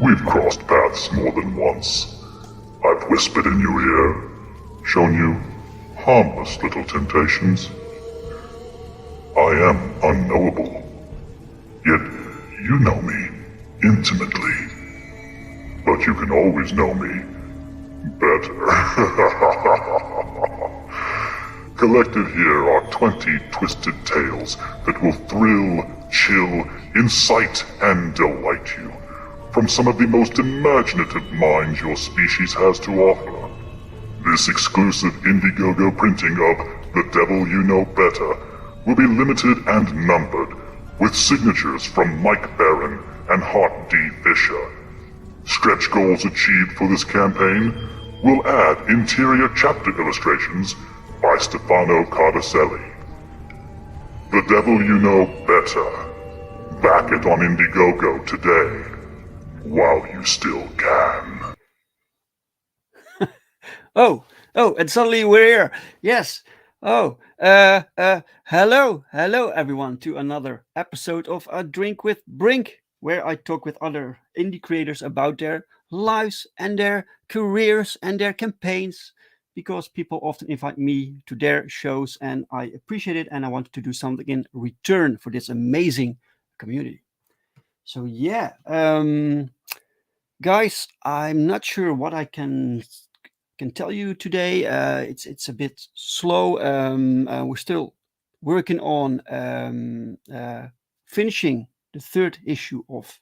We've crossed paths more than once. I've whispered in your ear, shown you harmless little temptations. I am unknowable, yet you know me intimately. But you can always know me better. Collected here are 20 twisted tales that will thrill, chill, incite, and delight you from some of the most imaginative minds your species has to offer. This exclusive Indiegogo printing of The Devil You Know Better will be limited and numbered, with signatures from Mike Barron and Hart D. Fisher. Stretch goals achieved for this campaign will add interior chapter illustrations by Stefano Cardacelli. The Devil You Know Better. Back it on Indiegogo today, while you still can. Oh, and suddenly we're here. Yes. Hello everyone to another episode of A Drink with Brink, where I talk with other indie creators about their lives and their careers and their campaigns, because people often invite me to their shows and I appreciate it and I want to do something in return for this amazing community. So yeah, guys, I'm not sure what I can tell you today. It's a bit slow. We're still working on finishing the third issue of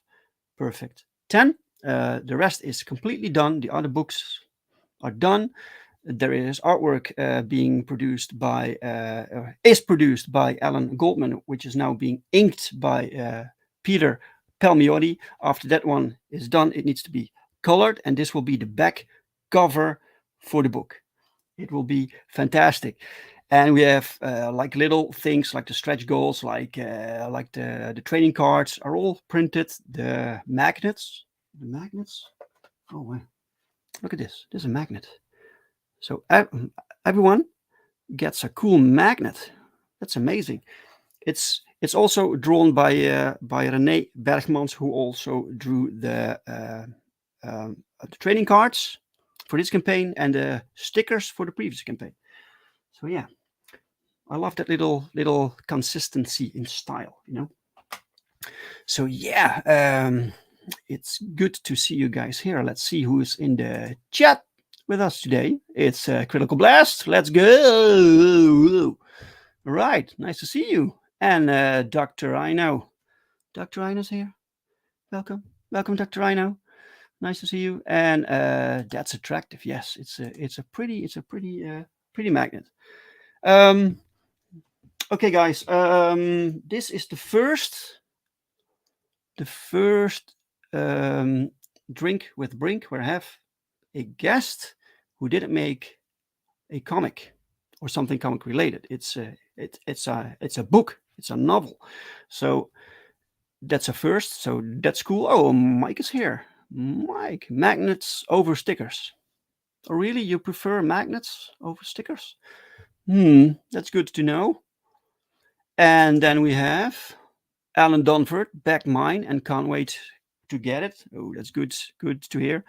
Perfect 10. The rest is completely done. The other books are done. There is artwork being produced by is produced by Alan Goldman, which is now being inked by Peter Palmiotti. After that one is done, it needs to be colored, and this will be the back cover for the book. It will be fantastic. And we have like little things like the stretch goals, like the training cards are all printed. The magnets. Oh, wow. Look at this. This is a magnet. So everyone gets a cool magnet. That's amazing. It's also drawn by René Bergmans, who also drew the trading cards for this campaign and the stickers for the previous campaign. So yeah, I love that little consistency in style, you know. So yeah, it's good to see you guys here. Let's see who's in the chat with us today. It's Critical Blast. Let's go. All right, nice to see you. And Dr. Rhino. Dr. Rhino's here. Welcome, Dr. Rhino. Nice to see you. And that's attractive. Yes, it's a pretty magnet. Okay, guys. This is the first drink with Brink, where I have a guest who didn't make a comic or something comic related. It's a book. It's a novel. So that's a first. So that's cool. Oh, Mike is here. Mike, magnets over stickers. Oh, really? You prefer magnets over stickers? That's good to know. And then we have Alan Dunford, back mine, and can't wait to get it. Oh, that's good to hear.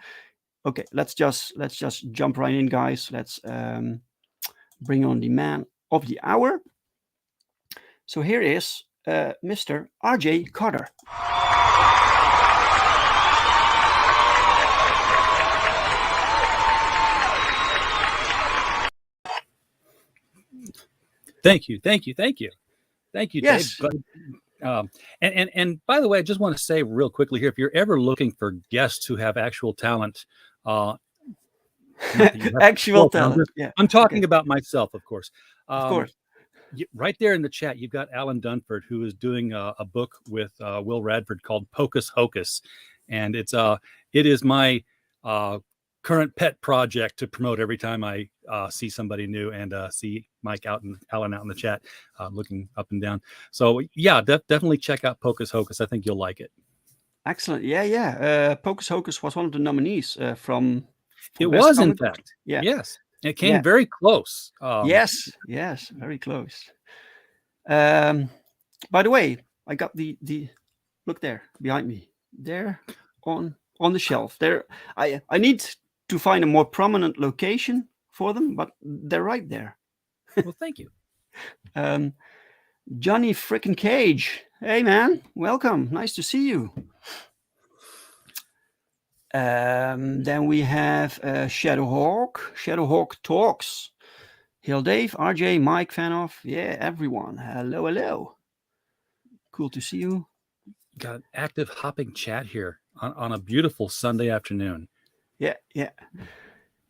Okay, let's just jump right in, guys. Let's bring on the man of the hour. So here is Mr. R.J. Carter. Thank you, Yes. Dave. And by the way, I just want to say real quickly here, if you're ever looking for guests who have actual talent, actual talent. Yeah. I'm talking about myself, of course. Of course. Right there in the chat, you've got Alan Dunford, who is doing a book with Will Radford called Pocus Hocus, and it is my current pet project to promote every time I see somebody new and see Mike Alan out in the chat looking up and down. So yeah, definitely check out Pocus Hocus. I think you'll like it. Excellent. Yeah. Pocus Hocus was one of the nominees from it was, in fact. Yeah. Yes. It came very close. Yes, very close. By the way, I got the look there behind me. There on on the shelf. I need to find a more prominent location for them, but they're right there. Well, thank you. Johnny frickin' Cage. Hey man, welcome. Nice to see you. Then we have Shadowhawk. Shadowhawk Talks. Hail Dave, RJ, Mike, Fanoff. Yeah, everyone. Hello, hello. Cool to see you. Got an active hopping chat here on a beautiful Sunday afternoon. Yeah.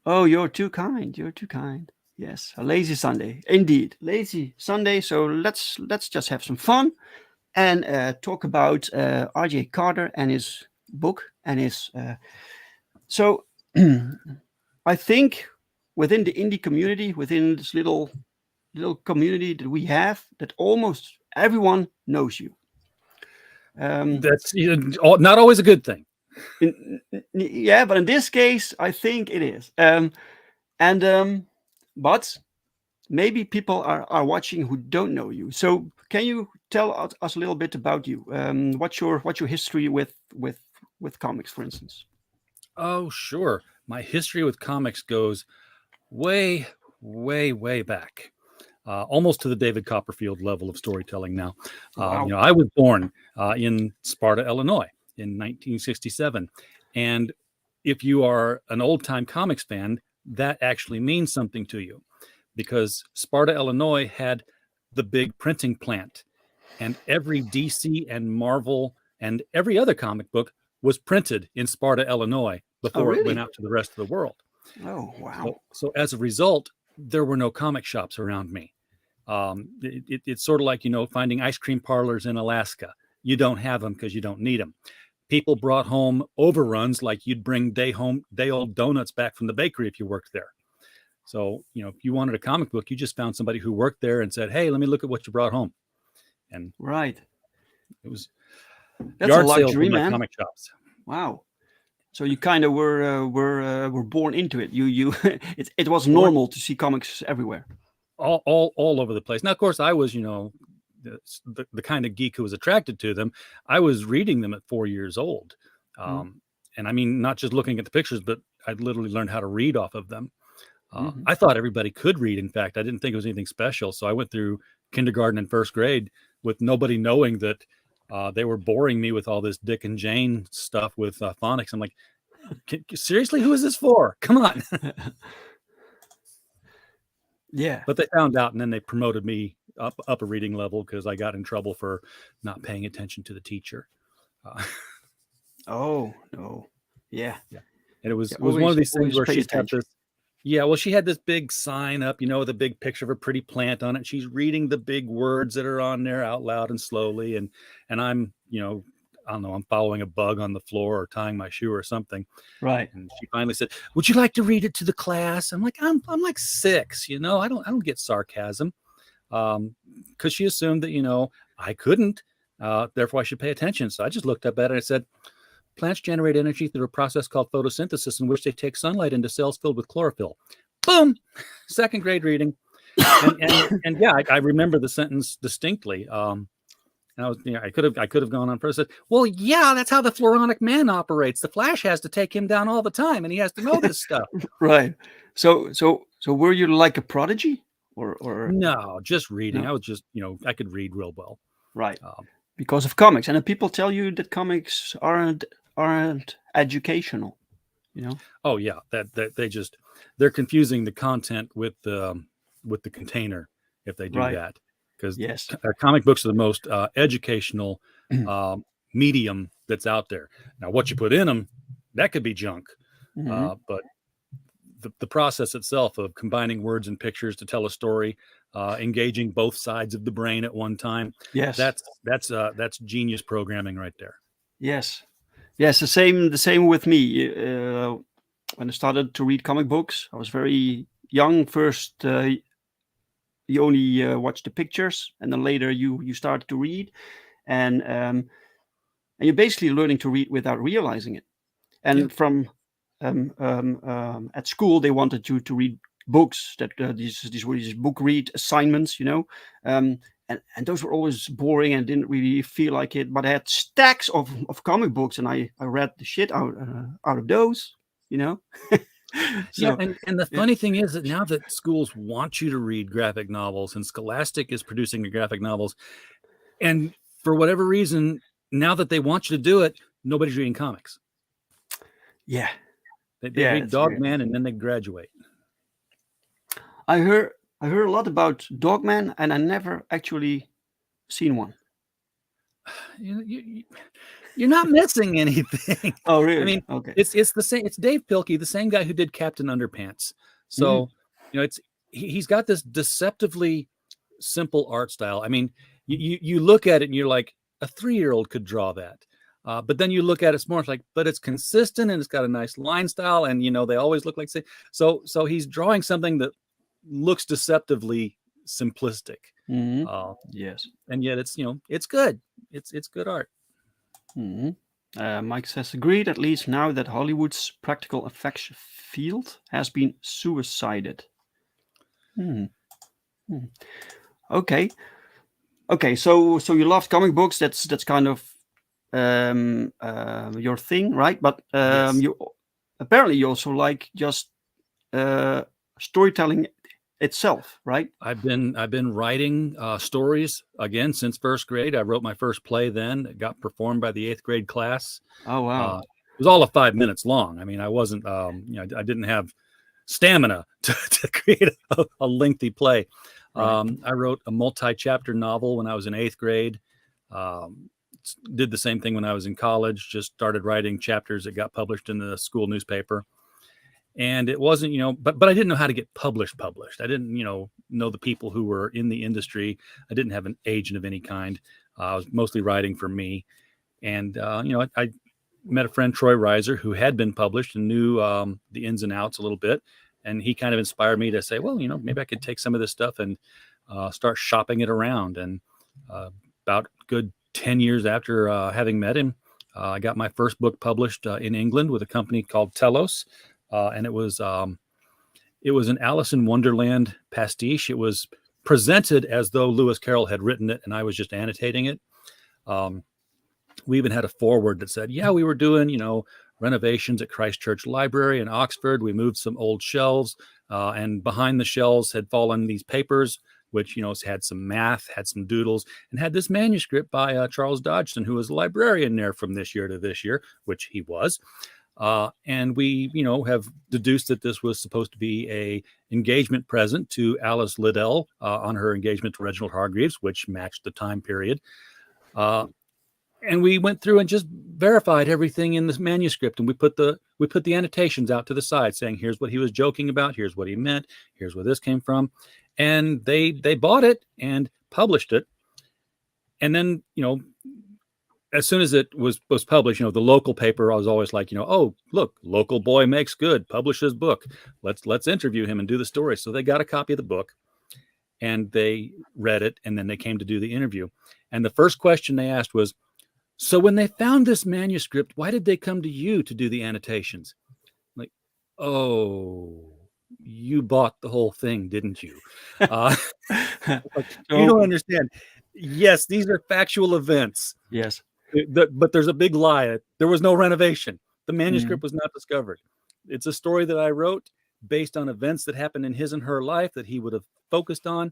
Oh, you're too kind. You're too kind. Yes, a lazy Sunday. Indeed, lazy Sunday. So let's just have some fun and talk about RJ Carter and his book and his. So I think within the indie community, within this little community that we have, that almost everyone knows you. That's not always a good thing. Yeah, but in this case, I think it is. But maybe people are watching who don't know you. So can you tell us a little bit about you? What's your history with comics, for instance? Oh, sure. My history with comics goes way, way, way back. Almost to the David Copperfield level of storytelling now. Wow. I was born in Sparta, Illinois in 1967. And if you are an old-time comics fan, that actually means something to you, because Sparta, Illinois had the big printing plant, and every DC and Marvel and every other comic book was printed in Sparta, Illinois before it went out to the rest of the world. Oh, wow. So as a result, there were no comic shops around me. It's sort of like, finding ice cream parlors in Alaska. You don't have them because you don't need them. People brought home overruns like you'd bring day-old donuts back from the bakery if you worked there. So, if you wanted a comic book, you just found somebody who worked there and said, "Hey, let me look at what you brought home." And right, it was that's yard a luxury, sales man. Comic shops. Wow. So you kind of were born into it. You it was normal to see comics everywhere. All over the place. Now, of course, I was, the kind of geek who was attracted to them. I was reading them at 4 years old. And I mean, not just looking at the pictures, but I literally learned how to read off of them. I thought everybody could read. In fact, I didn't think it was anything special. So I went through kindergarten and first grade with nobody knowing that they were boring me with all this Dick and Jane stuff with phonics. I'm like, seriously, who is this for? Come on. Yeah. But they found out, and then they promoted me up a reading level because I got in trouble for not paying attention to the teacher. Oh, no. Yeah. And it was one of these things where she's got this. Yeah, well, she had this big sign up, with a big picture of a pretty plant on it. She's reading the big words that are on there out loud and slowly. And I'm, I don't know, I'm following a bug on the floor or tying my shoe or something. Right. And she finally said, "Would you like to read it to the class?" I'm like, I'm like 6, I don't get sarcasm. Because she assumed that, I couldn't, therefore I should pay attention. So I just looked up at it and I said, "Plants generate energy through a process called photosynthesis, in which they take sunlight into cells filled with chlorophyll." Boom! 2nd grade reading. And yeah, I remember the sentence distinctly. And I was, I could have gone on first. Said, "Well, yeah, that's how the Floronic Man operates. The Flash has to take him down all the time, and he has to know this stuff." Right. So were you like a prodigy, or no, just reading? No? I was just, I could read real well. Right. Because of comics, and then people tell you that comics aren't educational. Oh yeah, that they're confusing the content with the container if they do that. Because yes, comic books are the most educational medium that's out there. Now, what you put in them, that could be junk. But the process itself of combining words and pictures to tell a story, engaging both sides of the brain at one time, yes, that's genius programming right there. Yes, the same with me. When I started to read comic books, I was very young. First, you only watch the pictures, and then later you start to read, and you're basically learning to read without realizing it. And from at school, they wanted you to read books. That these were these book read assignments, and and those were always boring and didn't really feel like it. But I had stacks of comic books, and I read the shit out of those, you know. Yeah, So and the yeah, funny thing is that now that schools want you to read graphic novels, and Scholastic is producing the graphic novels, and for whatever reason, now that they want you to do it, nobody's reading comics. yeah, They yeah. read It's weird. Dogman and then they graduate. I heard a lot about Dogman, and I never actually seen one. You're not missing anything. Oh, I really? mean, Okay. it's the same. It's Dave Pilkey, the same guy who did Captain Underpants. So it's he's got this deceptively simple art style. I mean, you look at it and you're like, a 3-year-old could draw that. But then you look at it more, it's like, but it's consistent and it's got a nice line style, and they always look like so he's drawing something that looks deceptively simplistic. Yes. And yet it's it's good. It's good art. Mike says, agreed, at least now that Hollywood's practical effects field has been suicided. Okay. Okay, so you loved comic books. That's kind of your thing, right? But Yes. you apparently you also like just storytelling itself, right? I've been writing stories again since first grade. I wrote my first play then. It got performed by the 8th grade class. Oh wow. It was all of 5 minutes long. I mean, I wasn't, I didn't have stamina to create a lengthy play. Right. I wrote a multi-chapter novel when I was in 8th grade. Did the same thing when I was in college. Just started writing chapters that got published in the school newspaper. And it wasn't, but I didn't know how to get published. I didn't, know the people who were in the industry. I didn't have an agent of any kind. I was mostly writing for me. And, I met a friend, Troy Reiser, who had been published and knew the ins and outs a little bit. And he kind of inspired me to say, well, maybe I could take some of this stuff and start shopping it around. And about good 10 years after having met him, I got my first book published in England with a company called Telos. And it was an Alice in Wonderland pastiche. It was presented as though Lewis Carroll had written it and I was just annotating it. We even had a foreword that said, yeah, we were doing, renovations at Christ Church Library in Oxford. We moved some old shelves, and behind the shelves had fallen these papers, which, had some math, had some doodles, and had this manuscript by Charles Dodgson, who was a librarian there from this year to this year, which he was. And we, have deduced that this was supposed to be a engagement present to Alice Liddell on her engagement to Reginald Hargreaves, which matched the time period. And we went through and just verified everything in this manuscript, and we put the annotations out to the side, saying, "Here's what he was joking about. Here's what he meant. Here's where this came from." And they bought it and published it. And then, as soon as it was published, the local paper, I was always like, oh, look, local boy makes good, publish his book. Let's interview him and do the story. So they got a copy of the book and they read it, and then they came to do the interview. And the first question they asked was, so when they found this manuscript, why did they come to you to do the annotations? Like, oh, you bought the whole thing, didn't you? You don't understand. Yes, these are factual events. Yes. But there's a big lie. There was no renovation. The manuscript was not discovered. It's a story that I wrote based on events that happened in his and her life that he would have focused on.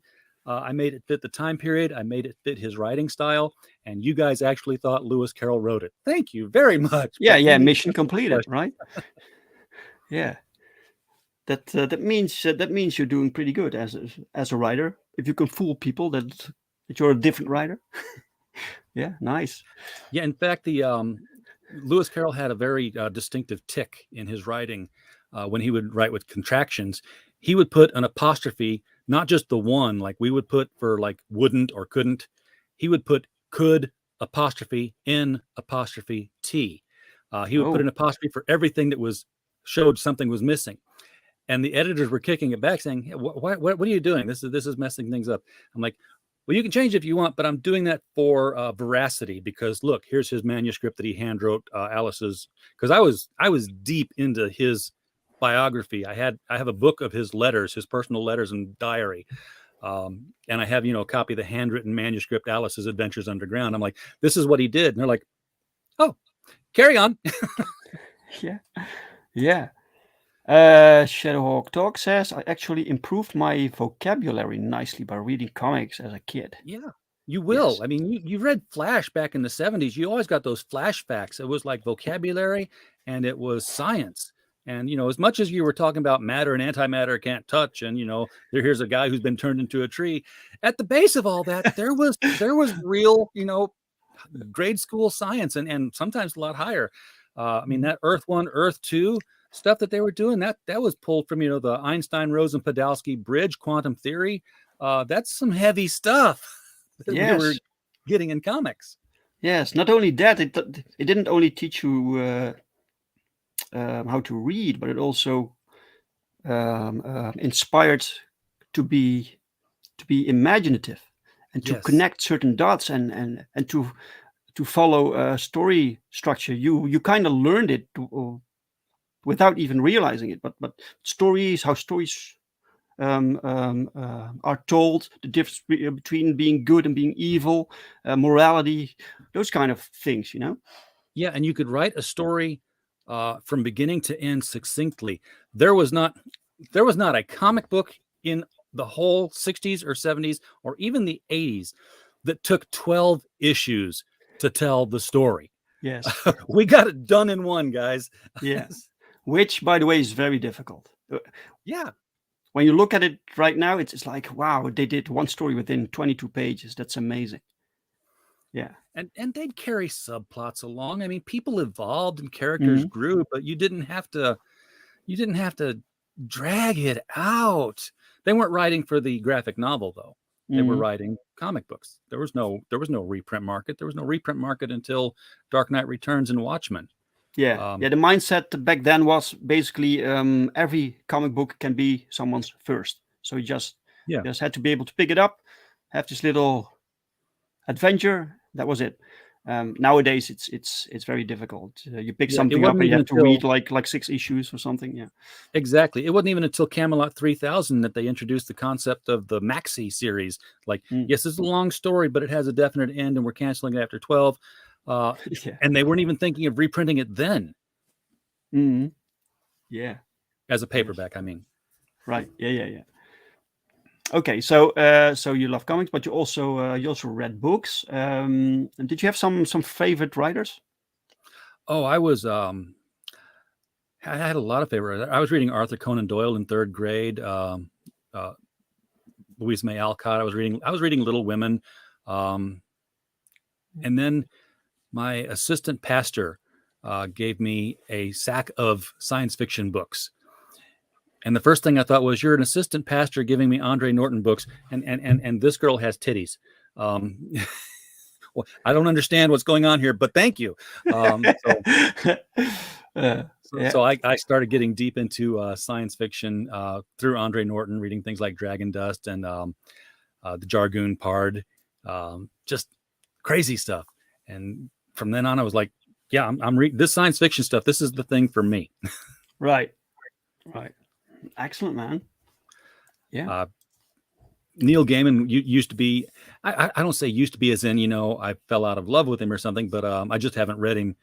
I made it fit the time period. I made it fit his writing style. And you guys actually thought Lewis Carroll wrote it. Thank you very much. Yeah. Mission completed, right? Yeah. That means you're doing pretty good as a writer. If you can fool people that you're a different writer. Yeah, nice. Yeah, in fact, the Lewis Carroll had a very distinctive tick in his writing. When he would write with contractions, he would put an apostrophe, not just the one like we would put for like wouldn't or couldn't. He would put could apostrophe N apostrophe T. He would put an apostrophe for everything that showed something was missing. And the editors were kicking it back, saying, hey, what are you doing? This is messing things up. I'm like, well, you can change it if you want, but I'm doing that for veracity, because look, here's his manuscript that he hand wrote Alice's. Because I was deep into his biography. I have a book of his letters, his personal letters and diary. And I have, a copy of the handwritten manuscript, Alice's Adventures Underground. I'm like, this is what he did. And they're like, oh, carry on. Yeah. Yeah. Shadowhawk Talk says, I actually improved my vocabulary nicely by reading comics as a kid. Yeah, you will. Yes. I mean, you read Flash back in the 70s. You always got those flash facts. It was like vocabulary and it was science. And, as much as you were talking about matter and antimatter can't touch, and, here's a guy who's been turned into a tree. At the base of all that, there was real, grade school science and sometimes a lot higher. I mean, that Earth 1, Earth 2 stuff that they were doing, that was pulled from, the Einstein-Rosen-Podolsky bridge, quantum theory. That's some heavy stuff that we were getting in comics. Yes, not only that, it didn't only teach you how to read, but it also inspired to be imaginative and to connect certain dots and to follow a story structure. You kind of learned it without even realizing it. But stories, how stories are told, the difference between being good and being evil, morality, those kind of things, Yeah, and you could write a story from beginning to end succinctly. There was not a comic book in the whole 60s or 70s or even the 80s that took 12 issues to tell the story. Yes. We got it done in one, guys. Yes. Which, by the way, is very difficult. Yeah. When you look at it right now, it's like, wow, they did one story within 22 pages. That's amazing. Yeah. And they'd carry subplots along. I mean, people evolved and characters grew, but you didn't have to drag it out. They weren't writing for the graphic novel, though. They were writing comic books. There was no reprint market. There was no reprint market until Dark Knight Returns and Watchmen. Yeah. The mindset back then was basically every comic book can be someone's first. So you just had to be able to pick it up, have this little adventure. That was it. Nowadays, it's very difficult. You pick something up and you have to read like 6 issues or something. Yeah, exactly. It wasn't even until Camelot 3000 that they introduced the concept of the Maxi series. Like, yes, it's a long story, but it has a definite end, and we're canceling it after 12. And they weren't even thinking of reprinting it then. Yeah, as a paperback. I mean, right? Yeah. Okay, so you love comics, but you also read books. And did you have some favorite writers? Oh, I had a lot of favorite. I was reading Arthur Conan Doyle in 3rd grade. Louise May Alcott. I was reading Little Women, and then my assistant pastor gave me a sack of science fiction books. And the first thing I thought was, you're an assistant pastor giving me Andre Norton books, and this girl has titties. Well, I don't understand what's going on here, but thank you. So I started getting deep into science fiction through Andre Norton, reading things like Dragon Dust and the Jargoon Pard, just crazy stuff. And from then on, I was like, yeah, I'm reading this science fiction stuff. This is the thing for me. Right. Excellent, man. Yeah. Neil Gaiman used to be, I don't say used to be as in, I fell out of love with him or something, but I just haven't read him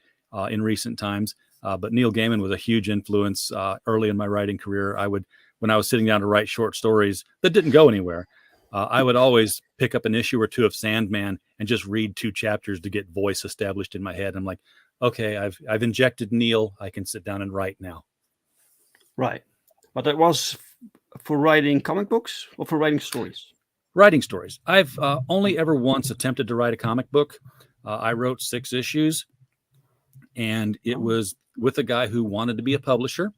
in recent times. But Neil Gaiman was a huge influence early in my writing career. When I was sitting down to write short stories that didn't go anywhere, I would always pick up an issue or two of Sandman and just read 2 chapters to get voice established in my head. I'm like, okay, I've injected Neil. I can sit down and write now. Right. But that was for writing comic books or for writing stories? Writing stories. I've only ever once attempted to write a comic book. I wrote 6 issues, and it was with a guy who wanted to be a publisher.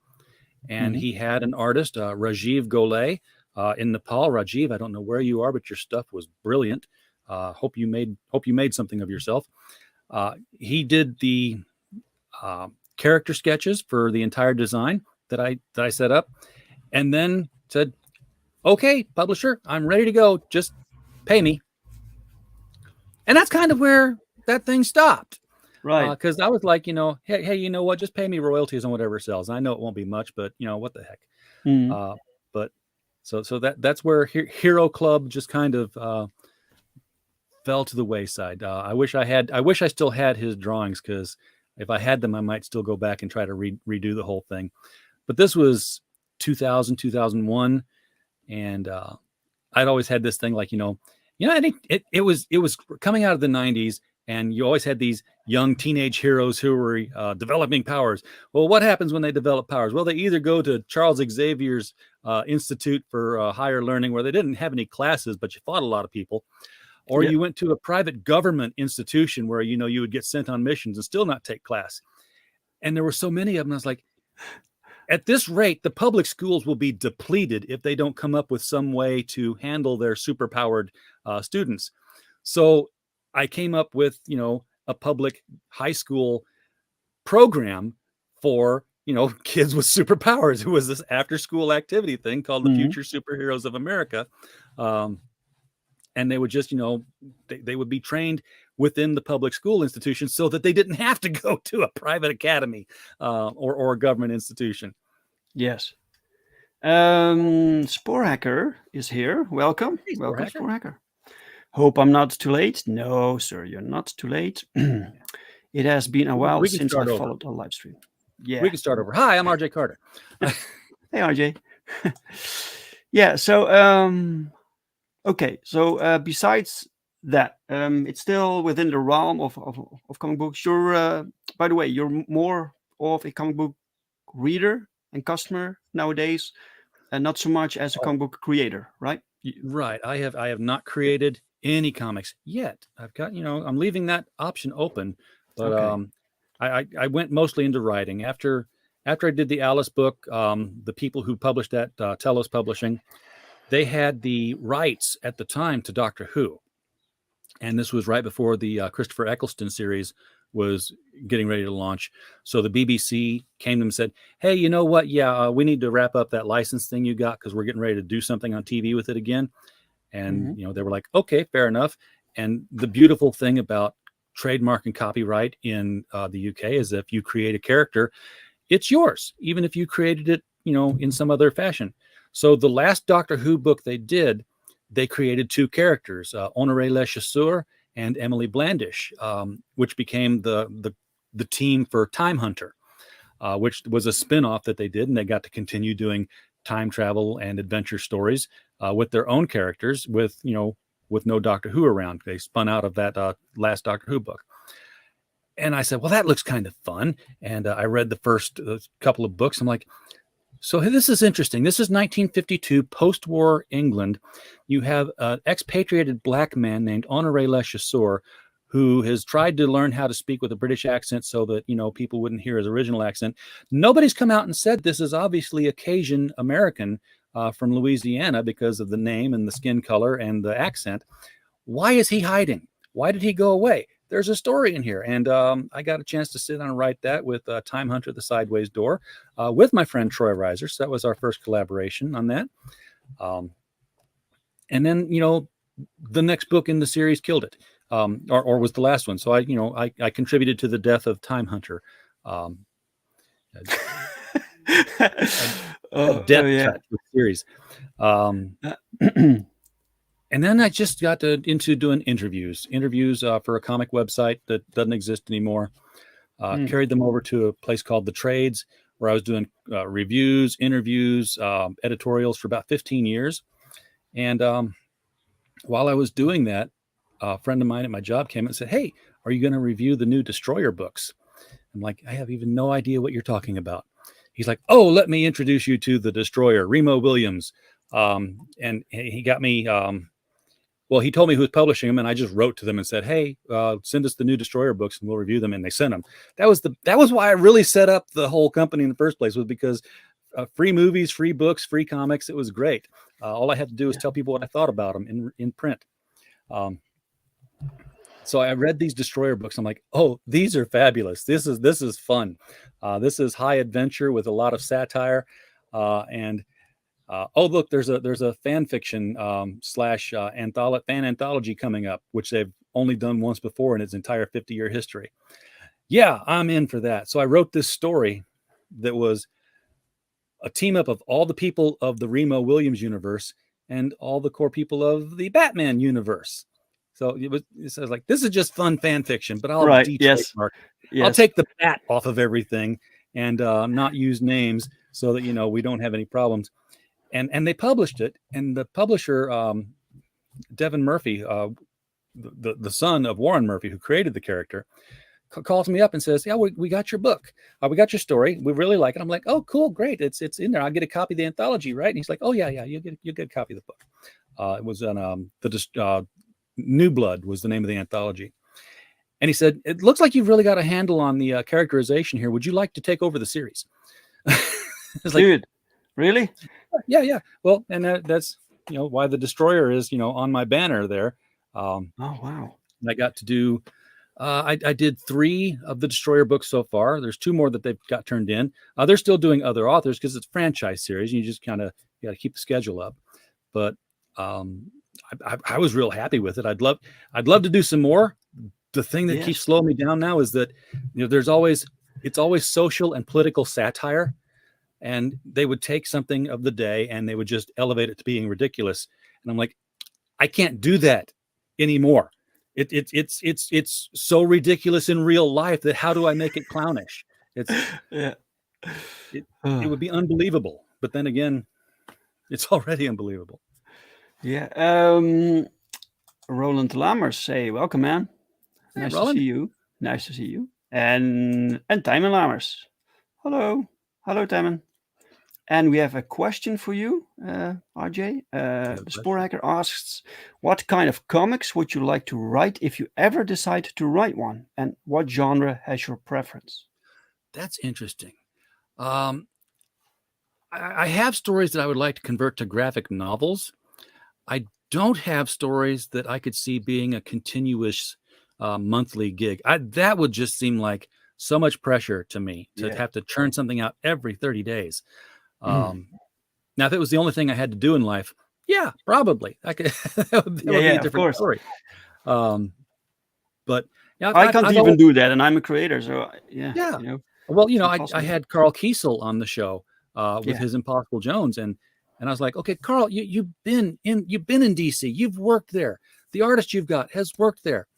And he had an artist, Rajiv Golay, in Nepal. Rajiv, I don't know where you are, but your stuff was brilliant. Hope you made something of yourself. He did the character sketches for the entire design that I set up, and then said, okay, publisher, I'm ready to go. Just pay me. And that's kind of where that thing stopped. Right. Because I was like, hey, you know what? Just pay me royalties on whatever sells. I know it won't be much, but what the heck? But So that's where Hero Club just kind of fell to the wayside. I wish I still had his drawings, because if I had them, I might still go back and try to redo the whole thing. But this was 2000, 2001, and I'd always had this thing like, I think it was coming out of the 90s, and you always had these young teenage heroes who were developing powers. Well, what happens when they develop powers? Well, they either go to Charles Xavier's Institute for Higher Learning, where they didn't have any classes, but you fought a lot of people. Or you went to a private government institution where, you would get sent on missions and still not take class. And there were so many of them. I was like, at this rate, the public schools will be depleted if they don't come up with some way to handle their superpowered students. So I came up with, a public high school program for, kids with superpowers. It was this after school activity thing called the Future Superheroes of America. And they would just, they would be trained within the public school institution so that they didn't have to go to a private academy or a government institution. Yes. Sporehacker is here. Welcome. Hey, Welcome, Sporehacker. Hope I'm not too late. No, sir, you're not too late. It has been a while since I followed a live stream. Yeah. We can start over. Hi, I'm RJ Carter. Hey, RJ. Yeah, so okay, so besides that, it's still within the realm of comic books. You're, by the way, you're more of a comic book reader and customer nowadays, and not so much as a comic book creator, right? Right. I have not created any comics yet. I've got, I'm leaving that option open, but okay. I went mostly into writing after I did the Alice book. The people who published that, Telos Publishing, they had the rights at the time to Doctor Who. And this was right before the Christopher Eccleston series was getting ready to launch. So the BBC came to them and said, hey, you know what? Yeah, we need to wrap up that license thing you got, because we're getting ready to do something on TV with it again. And, they were like, okay, fair enough. And the beautiful thing about trademark and copyright in the UK is if you create a character, it's yours, even if you created it, in some other fashion. So the last Doctor Who book they did, they created two characters, Honoré Le Chasseur and Emily Blandish, which became the team for Time Hunter, which was a spin-off that they did, and they got to continue doing time travel and adventure stories with their own characters, with no Doctor Who around. They spun out of that last Doctor Who book. And I said, well, that looks kind of fun. And I read the first couple of books. I'm like, so this is interesting. This is 1952, post-war England. You have an expatriated black man named Honoré Le Chasseur, who has tried to learn how to speak with a British accent so that, people wouldn't hear his original accent. Nobody's come out and said this is obviously a Cajun American from Louisiana because of the name and the skin color and the accent. Why is he hiding? Why did he go away? There's a story in here. And I got a chance to sit down and write that with Time Hunter, The Sideways Door, with my friend Troy Reiser. So that was our first collaboration on that. And then, the next book in the series killed it, or was the last one. So I contributed to the death of Time Hunter. Death series. And then I just got into doing interviews for a comic website that doesn't exist anymore. Carried them over to a place called The Trades, where I was doing reviews, interviews, editorials for about 15 years. And while I was doing that, a friend of mine at my job came and said, hey, are you going to review the new Destroyer books? I'm like, I have even no idea what you're talking about. He's like, oh, let me introduce you to the Destroyer, Remo Williams. And he got me, well, he told me who was publishing them, and I just wrote to them and said, hey, send us the new Destroyer books and we'll review them. And they sent them. That was why I really set up the whole company in the first place, was because free movies, free books, free comics. It was great. All I had to do was tell people what I thought about them in print. So I read these Destroyer books. I'm like, oh, these are fabulous. This is fun. This is high adventure with a lot of satire. And oh, look, there's a fan fiction fan anthology coming up, which they've only done once before in its entire 50-year history. Yeah, I'm in for that. So I wrote this story that was a team up of all the people of the Remo Williams universe and all the core people of the Batman universe. So it was like, this is just fun fan fiction, but I'll Right. Yes. de-trademark. I'll Yes. take the bat off of everything and not use names so that, we don't have any problems. And they published it. And the publisher, Devin Murphy, the son of Warren Murphy, who created the character, calls me up and says, yeah, we got your book. We got your story. We really like it. I'm like, oh, cool. Great. It's in there. I'll get a copy of the anthology. Right. And he's like, oh yeah. You'll get a copy of the book. It was on New Blood was the name of the anthology. And he said, it looks like you've really got a handle on the characterization here. Would you like to take over the series? It's like, dude, really? Yeah. Well, and that's, why the Destroyer is, on my banner there. Oh, wow. And I got to do, I did 3 of the Destroyer books so far. There's 2 more that they've got turned in. They're still doing other authors because it's a franchise series. And you just kind of got to keep the schedule up. But I was real happy with it. I'd love to do some more. The thing that keeps slowing me down now is that, it's always social and political satire. And they would take something of the day and they would just elevate it to being ridiculous. And I'm like, I can't do that anymore. It's so ridiculous in real life that how do I make it clownish? It would be unbelievable. But then again, it's already unbelievable. Yeah. Roland Lammers say, welcome, man. Hey, nice Roland. to see you. Nice to see you. And Timon Lammers. Hello, Timon. And we have a question for you, RJ. The Spore Hacker asks, what kind of comics would you like to write if you ever decide to write one? And what genre has your preference? That's interesting. I have stories that I would like to convert to graphic novels. I don't have stories that I could see being a continuous monthly gig. That would just seem like so much pressure to me to have to churn something out every 30 days. Now, if it was the only thing I had to do in life, yeah, probably I could. that would be a different story. But I can't even do that, and I'm a creator, so yeah. Well, I had Carl Kiesel on the show with his Impossible Jones, and I was like, okay, Carl, you've been in DC, you've worked there. The artist you've got has worked there.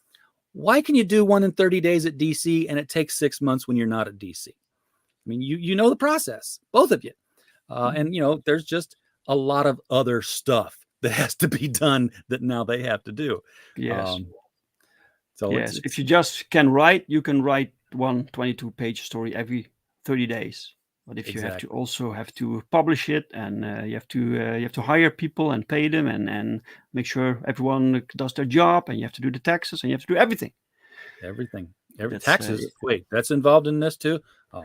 Why can you do one in 30 days at DC and it takes 6 months when you're not at DC? I mean, you know the process, both of you. And, there's just a lot of other stuff that has to be done that now they have to do. Yes. So yes, if you just can write, you can write one 22-page story every 30 days. But if you have to publish it, and you have to hire people and pay them and make sure everyone does their job, and you have to do the taxes, and you have to do everything. Taxes. Wait, that's involved in this too? Oh,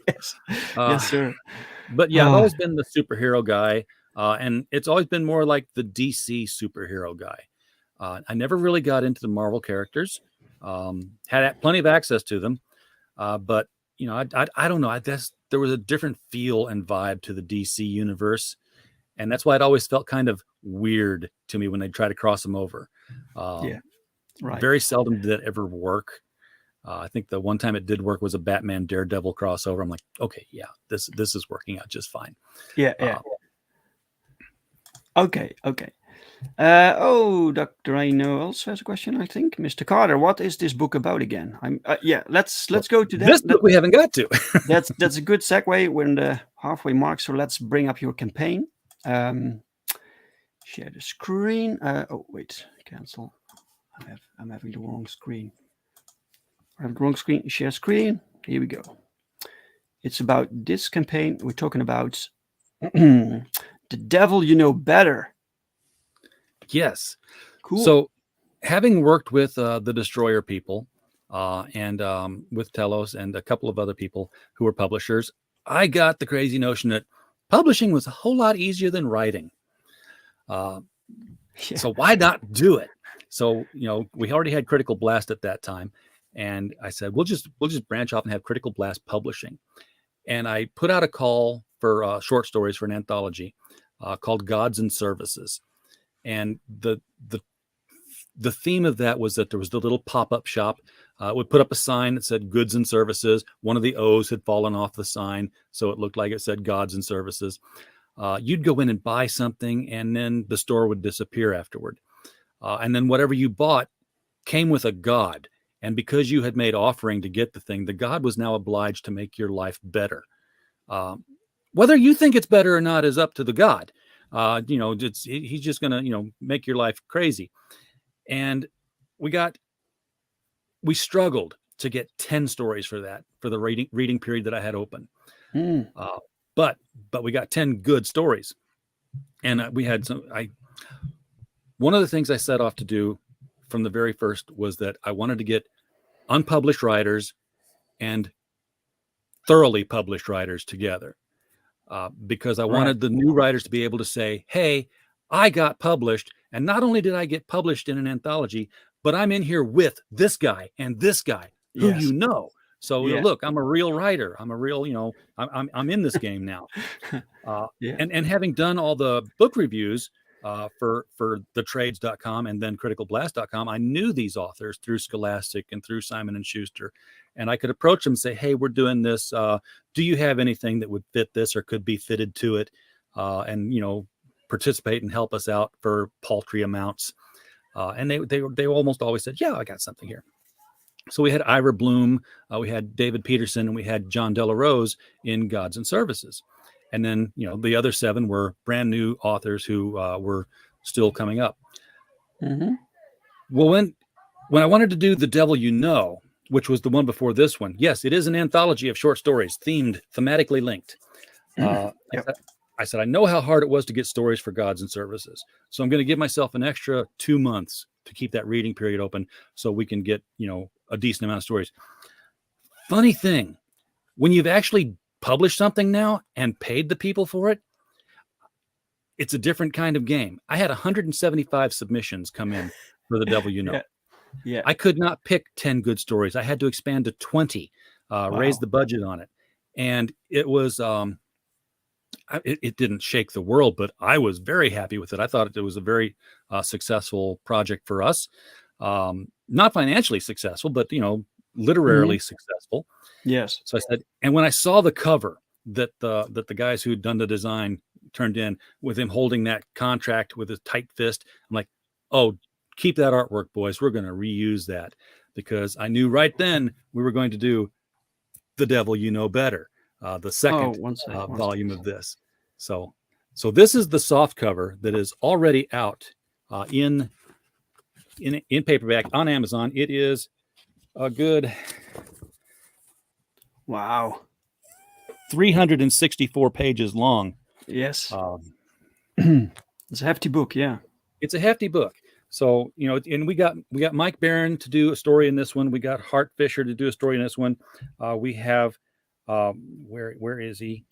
yes. Yes, sir. But yeah, I've always been the superhero guy, and it's always been more like the DC superhero guy. I never really got into the Marvel characters. Had plenty of access to them, but I don't know. I guess there was a different feel and vibe to the DC universe, and that's why it always felt kind of weird to me when they try to cross them over. Right. Very seldom did that ever work. I think the one time it did work was a Batman Daredevil crossover. I'm like, okay, yeah, this is working out just fine. Yeah. Okay. Dr. Rhino also has a question, I think. Mr. Carter, what is this book about again? Let's go to that. This book we haven't got to. that's a good segue. We're in the halfway mark, so let's bring up your campaign. Share the screen. Cancel. I'm having the wrong screen. I have the wrong screen. Share screen. Here we go. It's about this campaign. We're talking about The Devil You Know Better. Yes. Cool. So having worked with the Destroyer people and with Telos and a couple of other people who were publishers, I got the crazy notion that publishing was a whole lot easier than writing. So why not do it? So, we already had Critical Blast at that time. And I said, we'll just branch off and have Critical Blast Publishing. And I put out a call for short stories for an anthology called Gods and Services. And the theme of that was that there was the little pop-up shop would put up a sign that said goods and services. One of the O's had fallen off the sign, so it looked like it said gods and services. You'd go in and buy something, and then the store would disappear afterward. And then whatever you bought came with a god. And because you had made offering to get the thing, the god was now obliged to make your life better. Whether you think it's better or not is up to the god. He's just going to, make your life crazy. And we struggled to get 10 stories for the reading period that I had open. But we got 10 good stories. And we had one of the things I set off to do from the very first was that I wanted to get unpublished writers and thoroughly published writers together, because I wanted the new writers to be able to say, hey, I got published. And not only did I get published in an anthology, but I'm in here with this guy and this guy who you know. So look, I'm a real writer. I'm a real, I'm in this game now. And having done all the book reviews for thetrades.com and then criticalblast.com, I knew these authors through Scholastic and through Simon and Schuster, and I could approach them and say, hey, we're doing this. Do you have anything that would fit this or could be fitted to it? And, participate and help us out for paltry amounts. And they almost always said, yeah, I got something here. So we had Ira Bloom, we had David Peterson, and we had John Della Rose in Gods and Services. And then, the other 7 were brand new authors who were still coming up. Mm-hmm. Well, when I wanted to do The Devil You Know, which was the one before this one, yes, it is an anthology of short stories, thematically linked. I said, I know how hard it was to get stories for Gods and Services. So I'm going to give myself an extra 2 months to keep that reading period open so we can get, a decent amount of stories. Funny thing, when you've actually published something now and paid the people for it, it's a different kind of game. I had 175 submissions come in for The Devil You Know. Yeah. I could not pick 10 good stories. I had to expand to 20, raise the budget on it. And it was, it didn't shake the world, but I was very happy with it. I thought it was a very successful project for us. Not financially successful, but, literarily successful. Yes. So I said, and when I saw the cover that the guys who had done the design turned in with him holding that contract with his tight fist, I'm like, oh, keep that artwork, boys. We're going to reuse that, because I knew right then we were going to do The Devil You Know Better, the second volume of this. So this is the soft cover that is already out in paperback on Amazon. It is a good 364 pages long. Yes. It's a hefty book. Yeah. It's a hefty book. So, and we got Mike Barron to do a story in this one. We got Hart Fisher to do a story in this one. We have, where is he?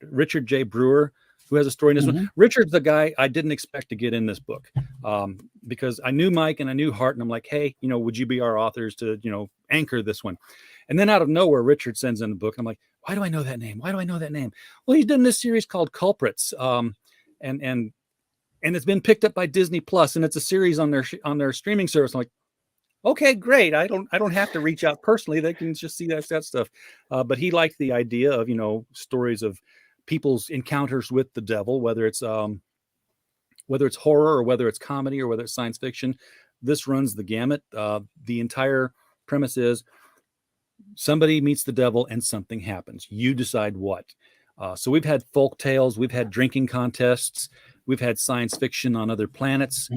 Richard J. Brewer, who has a story in this one. Richard's the guy I didn't expect to get in this book, because I knew Mike and I knew Hart, and I'm like, hey, would you be our authors to, anchor this one? And then out of nowhere, Richard sends in the book. I'm like, why do I know that name? Why do I know that name? Well, he's done this series called Culprits, and it's been picked up by Disney Plus, and it's a series on their streaming service. I'm like, okay, great. I don't have to reach out personally. They can just see that stuff. But he liked the idea of, stories of people's encounters with the devil, whether it's horror or whether it's comedy or whether it's science fiction. This runs the gamut. The entire premise is somebody meets the devil and something happens. You decide what. So we've had folk tales, we've had drinking contests, we've had science fiction on other planets.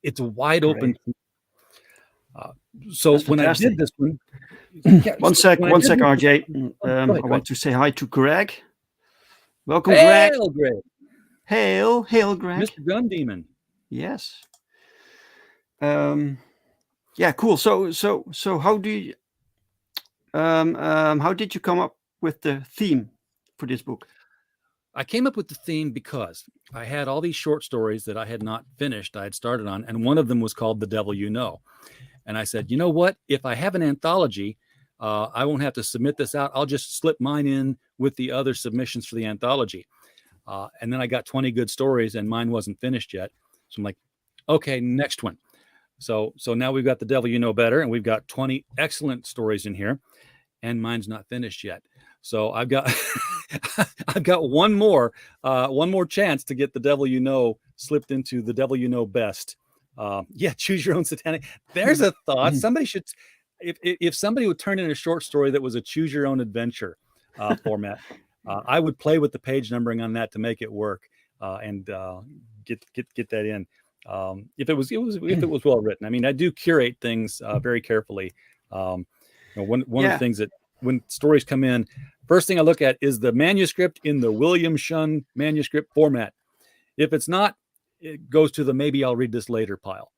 It's a wide open. So when I did this one, one sec, RJ. I want to say hi to Greg. Welcome, Greg. Hail, Greg. Mr. Gun Demon. Yes. Yeah, cool. So how do you, how did you come up with the theme for this book? I came up with the theme because I had all these short stories that I had not finished, I had started on, and one of them was called The Devil You Know. And I said, you know what? If I have an anthology, I won't have to submit this out. I'll just slip mine in with the other submissions for the anthology. And then I got 20 good stories and mine wasn't finished yet. So I'm like, okay, next one. So now we've got The Devil You Know Better, and we've got 20 excellent stories in here, and mine's not finished yet. So I've got I've got one more chance to get The Devil You Know slipped into The Devil You Know Best. Yeah, choose your own satanic. There's a thought. Somebody should, if somebody would turn in a short story that was a choose your own adventure format, I would play with the page numbering on that to make it work, and get that in. If it was well written. I mean, I do curate things very carefully. One of the things that when stories come in, first thing I look at is the manuscript in the William Shun manuscript format. If it's not, it goes to the maybe I'll read this later pile.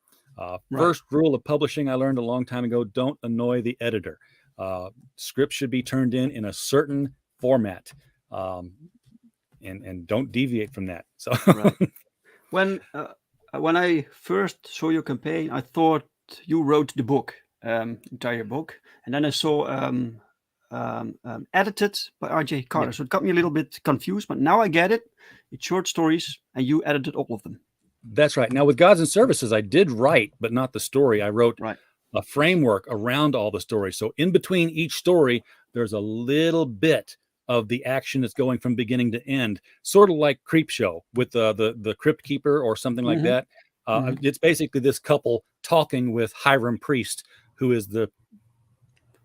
First rule of publishing I learned a long time ago: don't annoy the editor. Scripts should be turned in a certain format, and don't deviate from that. So when I first saw your campaign, I thought you wrote the book, entire book, and then I saw edited by R.J. Carter. So it got me a little bit confused, but now I get it. It's short stories, and you edited all of them. That's right. Now with Gods and Services, I did write, but not the story. I wrote a framework around all the stories. So in between each story, there's a little bit of the action that's going from beginning to end, sort of like Creepshow with the Crypt Keeper or something like that. It's basically this couple talking with Hiram Priest, who is the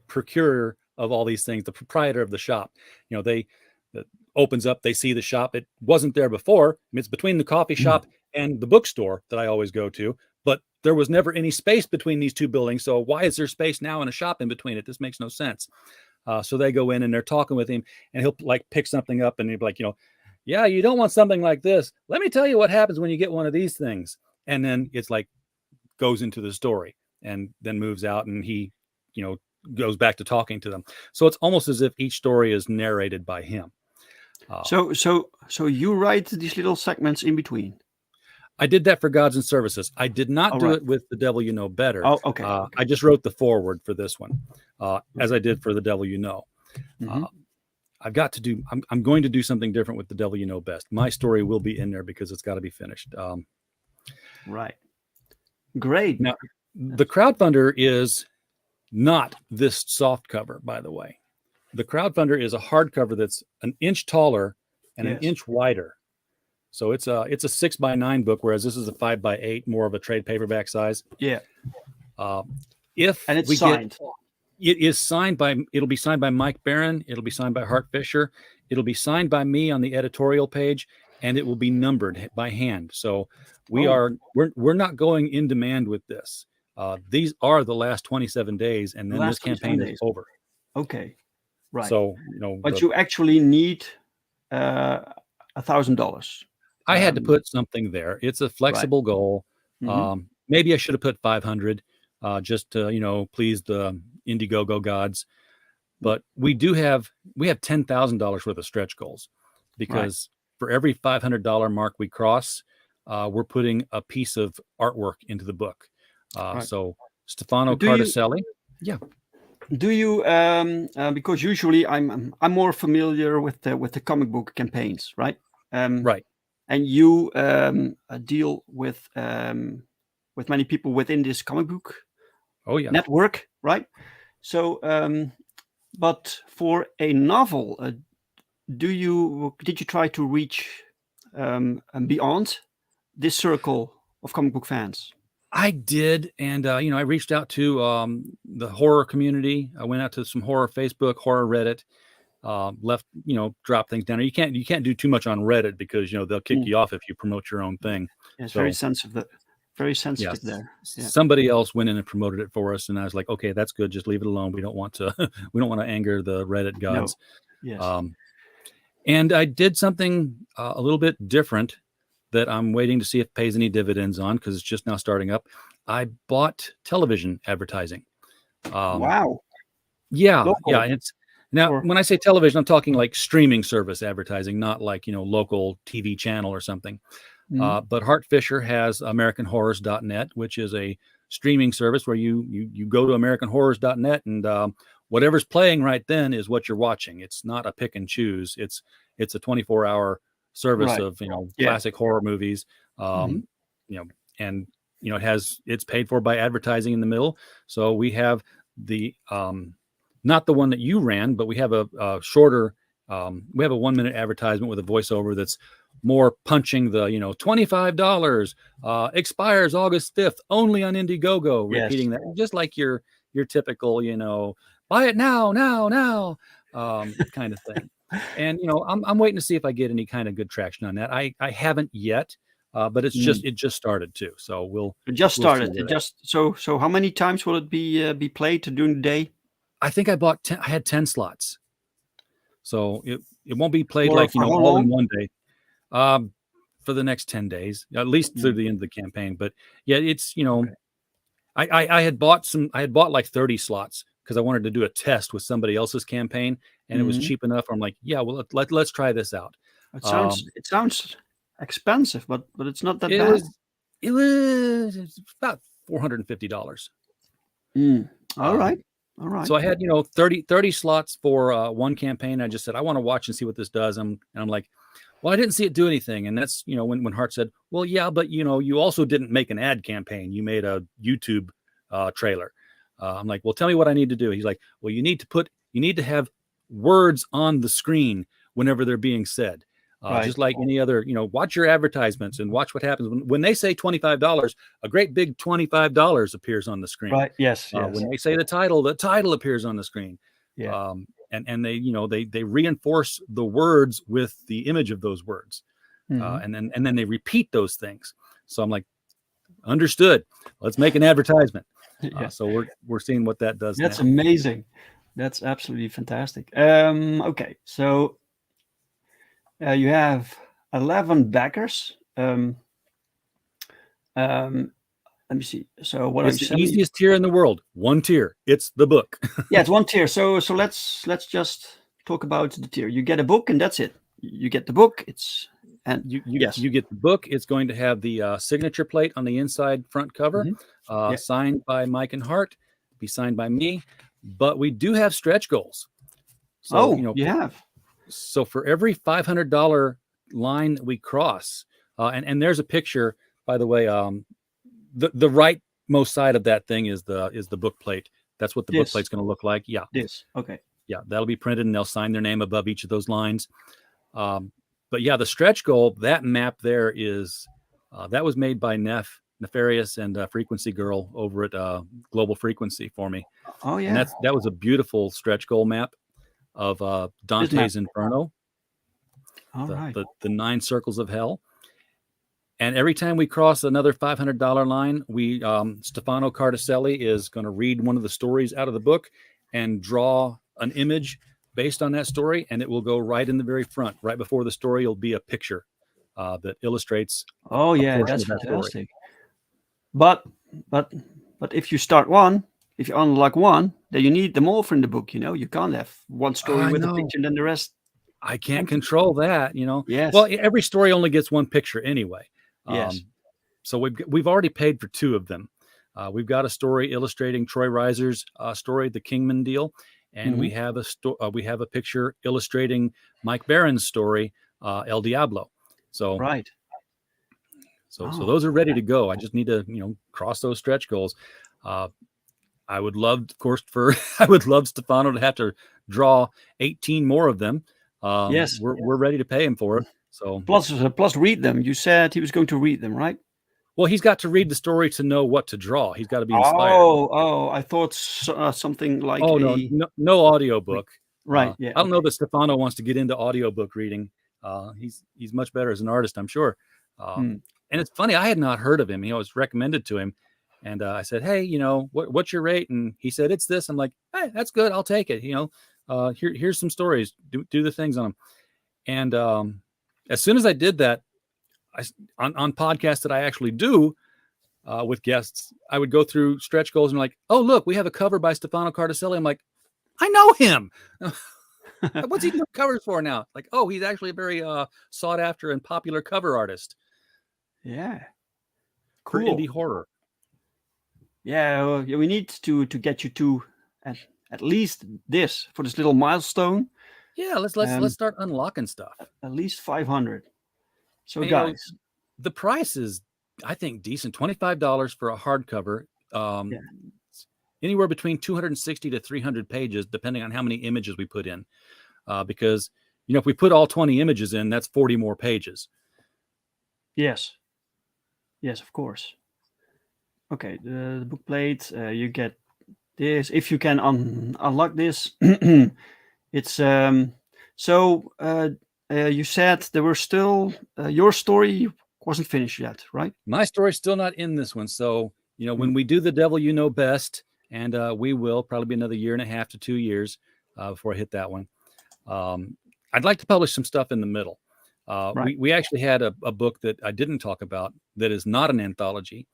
procurer of all these things, the proprietor of the shop. You know, they opens up, they see the shop. It wasn't there before. I mean, it's between the coffee shop and the bookstore that I always go to, but there was never any space between these two buildings. So why is there space now and a shop in between it? This makes no sense. So they go in and they're talking with him, and he'll like pick something up and he'll be like, yeah, you don't want something like this. Let me tell you what happens when you get one of these things. And then it's like goes into the story and then moves out, and he, goes back to talking to them. So it's almost as if each story is narrated by him. So you write these little segments in between. I did that for Gods and Services. I did not do it with The Devil You Know Better. Oh, okay. I just wrote the foreword for this one, as I did for The Devil You Know. I'm going to do something different with The Devil You Know Best. My story will be in there because it's got to be finished. Right. Great. Now, the crowdfunder is not this soft cover, by the way. The crowdfunder is a hardcover that's an inch taller and an inch wider. So it's a 6x9 book, whereas this is a 5x8, more of a trade paperback size. Yeah. And it's signed. It'll be signed by Mike Barron. It'll be signed by Hart Fisher. It'll be signed by me on the editorial page, and it will be numbered by hand. So we're not going in demand with this. These are the last 27 days, and then this campaign is over. Okay. Right. So, but you actually need $1,000. I had to put something there. It's a flexible goal. Maybe I should have put 500, just to, please the Indiegogo gods. But we have $10,000 worth of stretch goals, because for every $500 mark we cross, we're putting a piece of artwork into the book. So Stefano Cardacelli. Do you because usually I'm more familiar with the comic book campaigns, right? Right. And you deal with many people within this comic book network, right? So but for a novel, did you try to reach beyond this circle of comic book fans? I did, and I reached out to the horror community. I went out to some horror Facebook, horror Reddit, left, drop things down there. You can't do too much on Reddit because they'll kick you off if you promote your own thing. Yeah, it's very sensitive. Very sensitive there. Yeah. Somebody else went in and promoted it for us, and I was like, okay, that's good. Just leave it alone. We don't want to anger the Reddit gods. No. Yes. And I did something a little bit different that I'm waiting to see if it pays any dividends on, because it's just now starting up. I bought television advertising. Wow. Yeah. Local. Yeah. It's now, when I say television, I'm talking like streaming service advertising, not like, local TV channel or something. But Hart Fisher has AmericanHorrors.net, which is a streaming service where you go to AmericanHorrors.net, and whatever's playing right then is what you're watching. It's not a pick and choose. It's a 24-hour service of classic horror movies, and it's paid for by advertising in the middle. So we have the not the one that you ran, but we have a shorter. We have a 1-minute advertisement with a voiceover that's more punching the $25 expires August 5th only on Indiegogo. Yes. Repeating that just like your typical buy it now kind of thing. And I'm waiting to see if I get any kind of good traction on that. I haven't yet. But it just started too, so It just started. We'll it just so how many times will it be played during the day? I think I had 10 slots, so it won't be played For how all long? in one day. For the next 10 days, at least through the end of the campaign. But yeah, it's Okay. I had bought like 30 slots because I wanted to do a test with somebody else's campaign, and it was cheap enough. I'm like, yeah, well let's try this out. It sounds expensive, but it's not that It bad. was about $450. All right. So I had 30 slots for one campaign. I just said I want to watch and see what this does. And I'm like, well, I didn't see it do anything. And that's when Hart said, well, yeah, but you also didn't make an ad campaign. You made a YouTube trailer. I'm like, well, tell me what I need to do. He's like, well, you need to have words on the screen whenever they're being said. Right. Just like any other, watch your advertisements and watch what happens when they say $25. A great big $25 appears on the screen. Right. Yes. When they say the title appears on the screen. Yeah. And they reinforce the words with the image of those words, and then they repeat those things. So I'm like, understood. Let's make an advertisement. Yeah. So we're seeing what that does. That's now. amazing. That's absolutely fantastic. Okay, so you have 11 backers. Let me see. So what it's the easiest tier in the world. One tier. It's the book. Yeah, it's one tier. So let's just talk about the tier. You get a book, and that's it. You get the book. You get the book. It's going to have the signature plate on the inside front cover, signed by Mike and Hart, be signed by me. But we do have stretch goals. So, you have. So for every $500 line that we cross, and there's a picture, by the way. The rightmost side of that thing is the book plate. That's what the book plate's going to look like. Yeah. This. Okay. Yeah, that'll be printed, and they'll sign their name above each of those lines. But yeah, the stretch goal, that map there is that was made by Nefarious and Frequency Girl over at Global Frequency for me. Oh yeah. And that was a beautiful stretch goal map of Dante's Inferno. All right. The 9 circles of hell. And every time we cross another $500 line, Stefano Cardacelli is going to read one of the stories out of the book and draw an image based on that story, and it will go right in the very front. Right before the story will be a picture that illustrates. Oh yeah, that's fantastic. But if you start one, if you unlock one, then you need them all from the book. You can't have one story with a picture and then the rest. I can't control that. Yes. Well, every story only gets one picture anyway. Yes. So we've already paid for 2 of them. We've got a story illustrating Troy Reiser's story, The Kingman Deal, and we have a picture illustrating Mike Barron's story, El Diablo. So right. So those are ready to go. I just need to cross those stretch goals. I would love, of course, I would love Stefano to have to draw 18 more of them. Yes, we're ready to pay him for it. So plus read them. You said he was going to read them, right? Well, he's got to read the story to know what to draw. He's got to be inspired. Oh, I thought something like no audiobook. Right. Yeah. I don't know that Stefano wants to get into audiobook reading. He's much better as an artist, I'm sure. And it's funny, I had not heard of him. He was recommended to him. And I said, hey, what's your rate? And he said, it's this. I'm like, hey, that's good. I'll take it. Here's some stories. Do the things on them. And as soon as I did that, on podcasts that I actually do with guests, I would go through stretch goals and like, oh, look, we have a cover by Stefano Cardacelli. I'm like, I know him. What's he doing covers for now? Like, oh, he's actually a very sought after and popular cover artist. Yeah. Cool. For indie horror. Yeah, we need to get you to at least this for this little milestone. Yeah, let's start unlocking stuff. At least 500. So and, guys, the price is I think, decent, $25 for a hardcover. Yeah. Anywhere between 260 to 300 pages, depending on how many images we put in. Because, if we put all 20 images in, that's 40 more pages. Yes. Yes, of course. Okay, the book plate, you get this. If you can unlock this, it's so you said there were still your story wasn't finished yet, right? My story's still not in this one. So, when we do The Devil You Know Best, and we will probably be another 1.5 to 2 years before I hit that one. I'd like to publish some stuff in the middle. Right. We actually had a book that I didn't talk about that is not an anthology,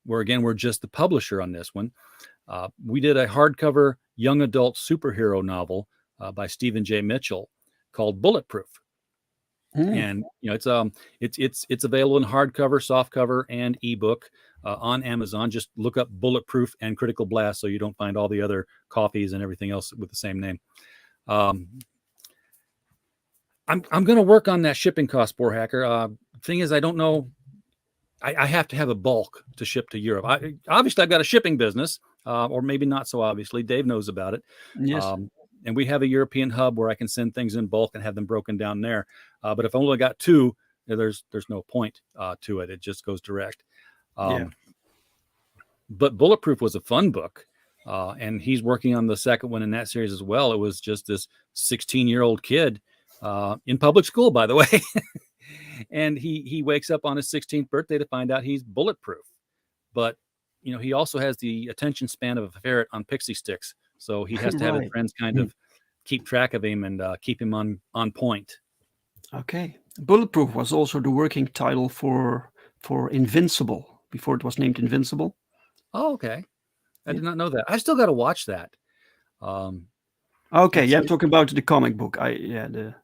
where again, we're just the publisher on this one. We did a hardcover young adult superhero novel by Stephen J. Mitchell called Bulletproof. And it's available in hardcover, softcover, and ebook on Amazon. Just look up Bulletproof and Critical Blast so you don't find all the other copies and everything else with the same name. I'm going to work on that shipping cost, Boar Hacker. Thing is, I don't know. I have to have a bulk to ship to Europe. Obviously, I've got a shipping business, or maybe not so obviously. Dave knows about it. Yes. And we have a European hub where I can send things in bulk and have them broken down there. But if I only got 2, there's no point to it. It just goes direct. But Bulletproof was a fun book. And he's working on the second one in that series as well. It was just this 16-year-old kid in public school, by the way. And he wakes up on his 16th birthday to find out he's bulletproof. But, he also has the attention span of a ferret on pixie sticks. So he has to have his friends kind of keep track of him and keep him on point. Okay. Bulletproof was also the working title for Invincible before it was named Invincible. Oh, okay. I did not know that. I still got to watch that. Okay, I'm talking about the comic book. I knew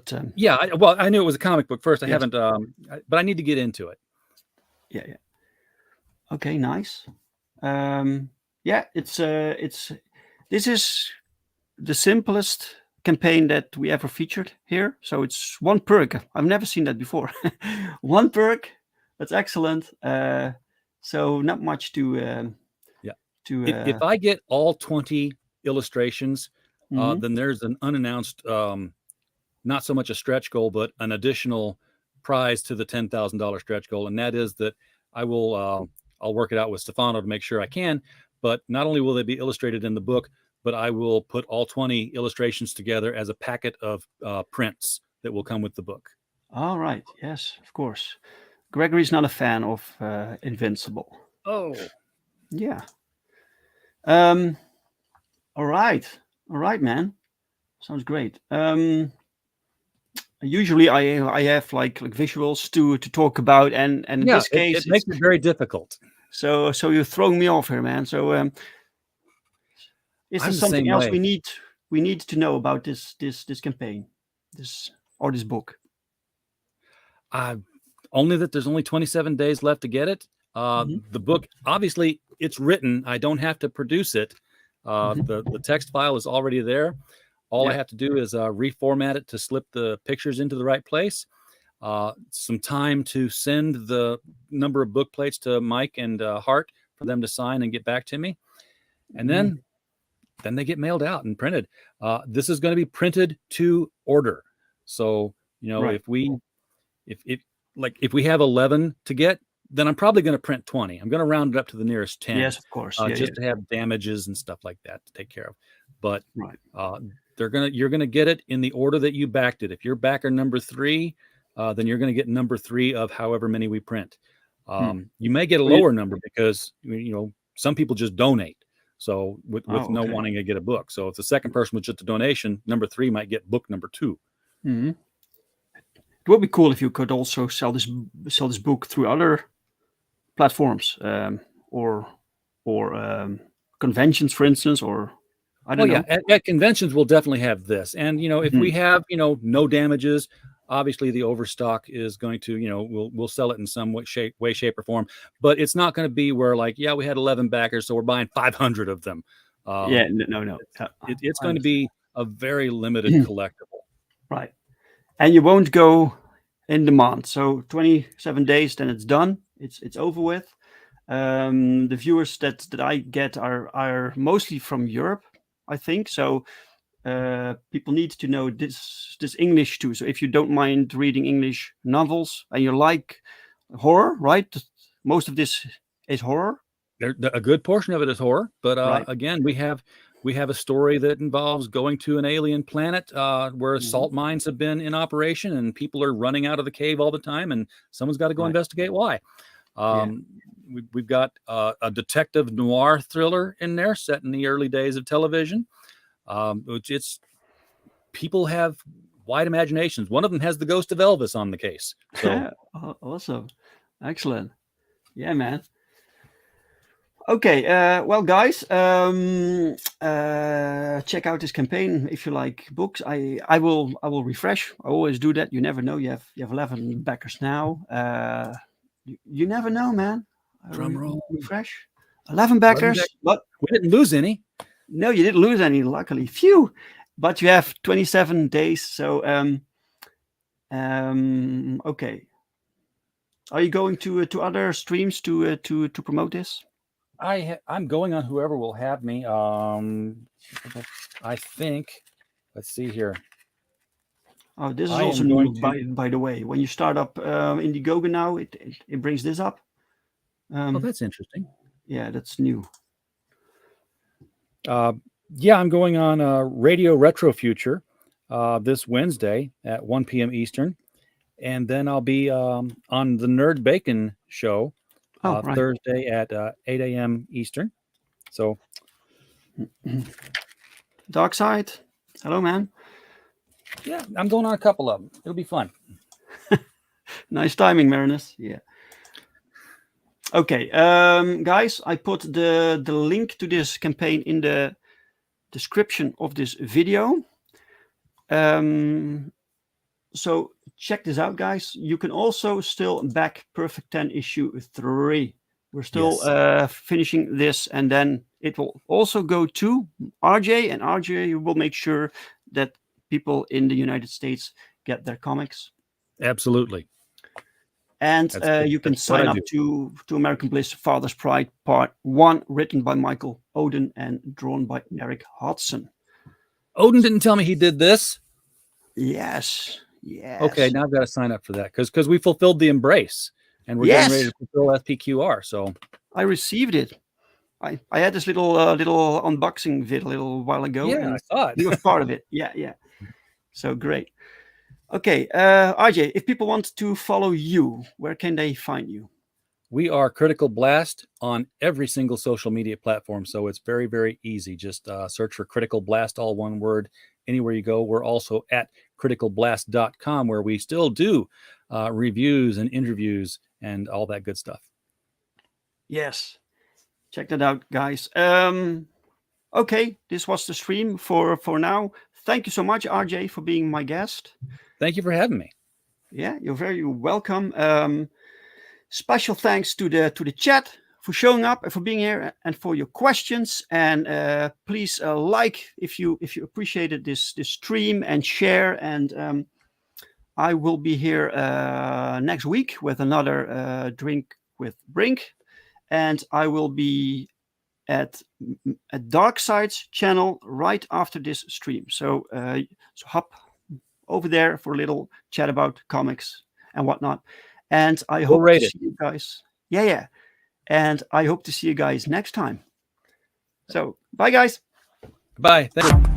it was a comic book first. I haven't, but I need to get into it. Yeah. Okay, nice. This is the simplest campaign that we ever featured here. So it's 1 perk. I've never seen that before. 1 perk. That's excellent. So not much to. If I get all 20 illustrations, then there's an unannounced, not so much a stretch goal, but an additional prize to the $10,000 stretch goal. And that is that I will, I'll work it out with Stefano to make sure I can, but not only will they be illustrated in the book, but I will put all 20 illustrations together as a packet of prints that will come with the book. All right. Yes, of course. Gregory's not a fan of Invincible. Oh. Yeah. All right, man. Sounds great. Usually I have like visuals to talk about, and in this case it makes it very difficult. So you're throwing me off here, man. So is there something else we need to know about this campaign, this book? Only that there's only 27 days left to get it. The book, obviously, it's written. I don't have to produce it. The text file is already there. All I have to do is reformat it to slip the pictures into the right place. Some time to send the number of book plates to Mike and Hart for them to sign and get back to me. And then they get mailed out and printed. This is going to be printed to order. So, if we have 11 to get, then I'm probably going to print 20. I'm going to round it up to the nearest 10. Yes, of course. To have damages and stuff like that to take care of. But you're going to get it in the order that you backed it. If you're backer number 3, then you're going to get number 3 of however many we print. You may get a lower number because, some people just donate. So with no wanting to get a book. So if the second person was just a donation, number 3 might get book number 2. Mm-hmm. It would be cool if you could also sell this book through other platforms, or conventions, for instance, or I don't know. At conventions we'll definitely have this, and if we have no damages, obviously the overstock is going to we'll sell it in some way, shape or form, but it's not going to be where we had 11 backers, so we're buying 500 of them. No. It's going to be a very limited collectible, right? And you won't go InDemand. So 27 days, then it's done. It's over with. The viewers that I get are mostly from Europe, I think. So people need to know this English too. So if you don't mind reading English novels and you like horror, right? Most of this is horror. A good portion of it is horror, but Right. again, we have a story that involves going to an alien planet where salt mines have been in operation and people are running out of the cave all the time, and someone's got to go Right. investigate why. Yeah. We've got a detective noir thriller in there set in the early days of television. Which people have wide imaginations. One of them has the ghost of Elvis on the case. So Awesome. Excellent. Yeah, man. Okay, well, guys, check out this campaign if you like books. I will refresh. I always do that. You never know. You have 11 backers now. You never know, man. Drum roll. Refresh. 11 backers, but we didn't lose any. No, you didn't lose any. Luckily, phew. But you have 27 days. So okay. Are you going to other streams to promote this? I'm going on whoever will have me. I think. Let's see here. Oh, this is also new, by the way. When you start up Indiegogo now, it brings this up. Oh, that's interesting. Yeah, that's new. Yeah, I'm going on Radio Retro Future this Wednesday at 1 p.m. Eastern. And then I'll be on the Nerd Bacon show right. Thursday at 8 a.m. Eastern. So, Dark Side, hello, man. Yeah, I'm going on a couple of them. It'll be fun. Nice timing, Marinus. Yeah. Okay, guys, I put the link to this campaign in the description of this video. So check this out, guys. You can also still back Perfect 10 issue 3. We're still finishing this, and then it will also go to RJ, and RJ will make sure that people in the United States get their comics. Absolutely. And you can sign up to American Bliss Father's Pride Part 1, written by Michael Oden and drawn by Eric Hodson. Oden didn't tell me he did this. Yes. Yes. Okay, now I've got to sign up for that because we fulfilled the embrace and we're getting ready to fulfill SPQR. So I received it. I had this little unboxing vid a little while ago. Yeah, I saw it. You were part of it. Yeah. So great. Okay, RJ, if people want to follow you, where can they find you? We are Critical Blast on every single social media platform, so it's very, very easy. Just search for Critical Blast, all one word, anywhere you go. We're also at criticalblast.com, where we still do reviews and interviews and all that good stuff. Yes, check that out, guys. Okay, this was the stream for now. Thank you so much, RJ, for being my guest. Thank you for having me. Yeah, you're very welcome. Special thanks to the chat for showing up and for being here and for your questions. And please like if you appreciated this stream and share. And I will be here next week with another drink with Brink, and I will be at Dark Side's channel right after this stream. So hop over there for a little chat about comics and whatnot. And I hope to see you guys. Yeah. And I hope to see you guys next time. So bye, guys. Bye. Thank you.